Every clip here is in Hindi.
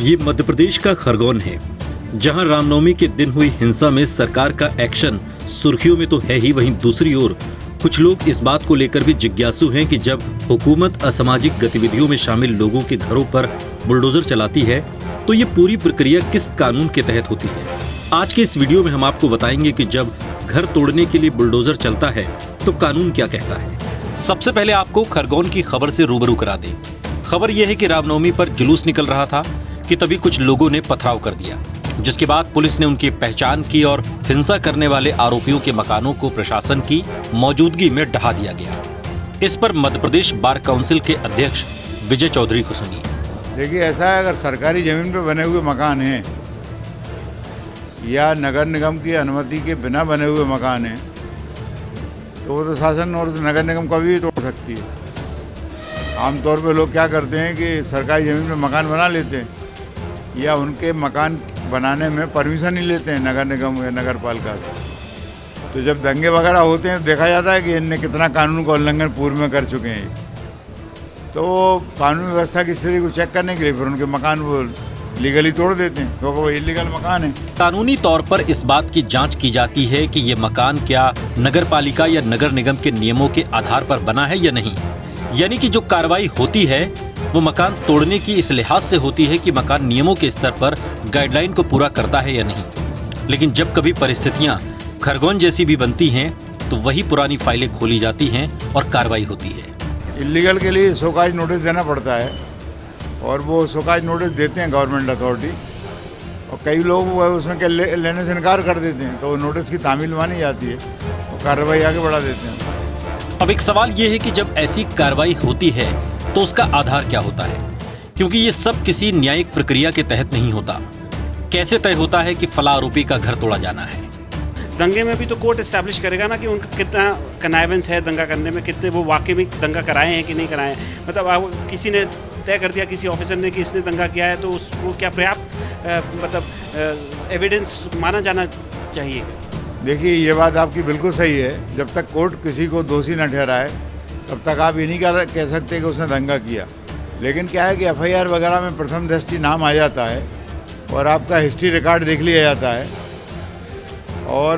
ये मध्य प्रदेश का खरगोन है, जहां रामनवमी के दिन हुई हिंसा में सरकार का एक्शन सुर्खियों में तो है ही, वहीं दूसरी ओर कुछ लोग इस बात को लेकर भी जिज्ञासु हैं कि जब हुकूमत असामाजिक गतिविधियों में शामिल लोगों के घरों पर बुलडोजर चलाती है तो ये पूरी प्रक्रिया किस कानून के तहत होती है। आज के इस वीडियो में हम आपको बताएंगे कि जब घर तोड़ने के लिए बुलडोजर चलता है तो कानून क्या कहता है। सबसे पहले आपको खरगोन की खबर से रूबरू करा दें। खबर यह है कि रामनवमी पर जुलूस निकल रहा था कि तभी कुछ लोगों ने पथराव कर दिया, जिसके बाद पुलिस ने उनकी पहचान की और हिंसा करने वाले आरोपियों के मकानों को प्रशासन की मौजूदगी में ढहा दिया गया। इस पर मध्य प्रदेश बार काउंसिल के अध्यक्ष विजय चौधरी को सुनिए। देखिए, ऐसा है, अगर सरकारी जमीन पे बने हुए मकान हैं या नगर निगम की अनुमति के बिना बने हुए मकान हैं तो वो तो शासन और नगर निगम कभी भी तोड़ सकती है। आमतौर पे लोग क्या करते हैं कि सरकारी ज़मीन पे मकान बना लेते हैं या उनके मकान बनाने में परमिशन नहीं लेते हैं नगर निगम या नगर पालिका से। तो जब दंगे वगैरह होते हैं देखा जाता है कि इनने कितना कानून का उल्लंघन पूर्व में कर चुके हैं। तो कानून व्यवस्था की स्थिति को चेक करने के लिए फिर उनके मकान वो लीगली तोड़ देते हैं, क्योंकि वो इलीगल मकान है। कानूनी तौर पर इस बात की जांच की जाती है कि ये मकान क्या नगर पालिका या नगर निगम के नियमों के आधार पर बना है या नहीं। यानी कि जो कार्रवाई होती है वो मकान तोड़ने की इस लिहाज से होती है कि मकान नियमों के स्तर पर गाइडलाइन को पूरा करता है या नहीं। लेकिन जब कभी परिस्थितियां खरगोन जैसी भी बनती हैं तो वही पुरानी फाइलें खोली जाती हैं और कार्रवाई होती है। इलीगल के लिए शोकाज नोटिस देना पड़ता है और वो शोकाज नोटिस देते हैं गवर्नमेंट अथॉरिटी, और कई लोग उसमें के लेने से इनकार कर देते हैं तो नोटिस की तामील मानी जाती है और कार्रवाई आगे बढ़ा देते हैं। अब एक सवाल ये है कि जब ऐसी कार्रवाई होती है तो उसका आधार क्या होता है, क्योंकि ये सब किसी न्यायिक प्रक्रिया के तहत नहीं होता। कैसे तय होता है कि फला आरोपी का घर तोड़ा जाना है? दंगे में भी तो कोर्ट एस्टैब्लिश करेगा ना कि उनका कितना कनाइवेंस है दंगा करने में, कितने वो वाकई में दंगा कराए हैं कि नहीं कराए हैं। मतलब किसी ने तय कर दिया, किसी ऑफिसर ने कि इसने दंगा किया है, तो उसको क्या पर्याप्त एविडेंस माना जाना चाहिए। देखिए, ये बात आपकी बिल्कुल सही है। जब तक कोर्ट किसी को दोषी न ठहराए तब तक आप ये नहीं कह सकते कि उसने दंगा किया। लेकिन क्या है कि एफआईआर वगैरह में प्रथम दृष्टि नाम आ जाता है और आपका हिस्ट्री रिकॉर्ड देख लिया जाता है, और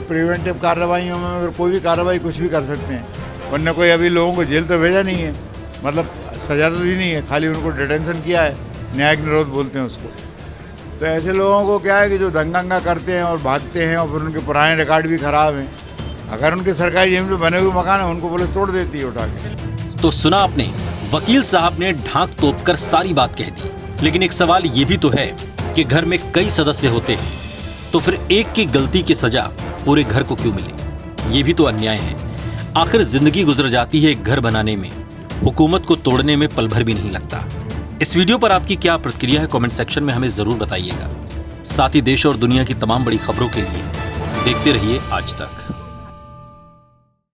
प्रिवेंटिव कार्रवाइयों में अगर कोई भी कार्रवाई कुछ भी कर सकते हैं। वरना कोई अभी लोगों को जेल तो भेजा नहीं है, मतलब सजा तो दी नहीं है, खाली उनको डिटेंशन किया है, न्यायिक निरोध बोलते हैं उसको। तो ऐसे लोगों को क्या है कि जो दंगा करते हैं और भागते हैं और फिर उनके पुराने रिकॉर्ड भी खराब हैं, अगर उनके सरकारी जमीन पे बने हुए मकान है उनको पुलिस तोड़ देती है उठा के। तो सुना आपने, वकील साहब ने ढांक तोप कर सारी बात कह दी। लेकिन एक सवाल ये भी तो है कि घर में कई सदस्य होते हैं तो फिर एक की गलती की सजा पूरे घर को क्यों मिले? ये भी तो अन्याय है। आखिर जिंदगी गुजर जाती है एक घर बनाने में, हुकूमत को तोड़ने में पल भर भी नहीं लगता। इस वीडियो पर आपकी क्या प्रतिक्रिया है कमेंट सेक्शन में हमें जरूर बताइएगा। साथ ही देश और दुनिया की तमाम बड़ी खबरों के लिए देखते रहिए आज तक।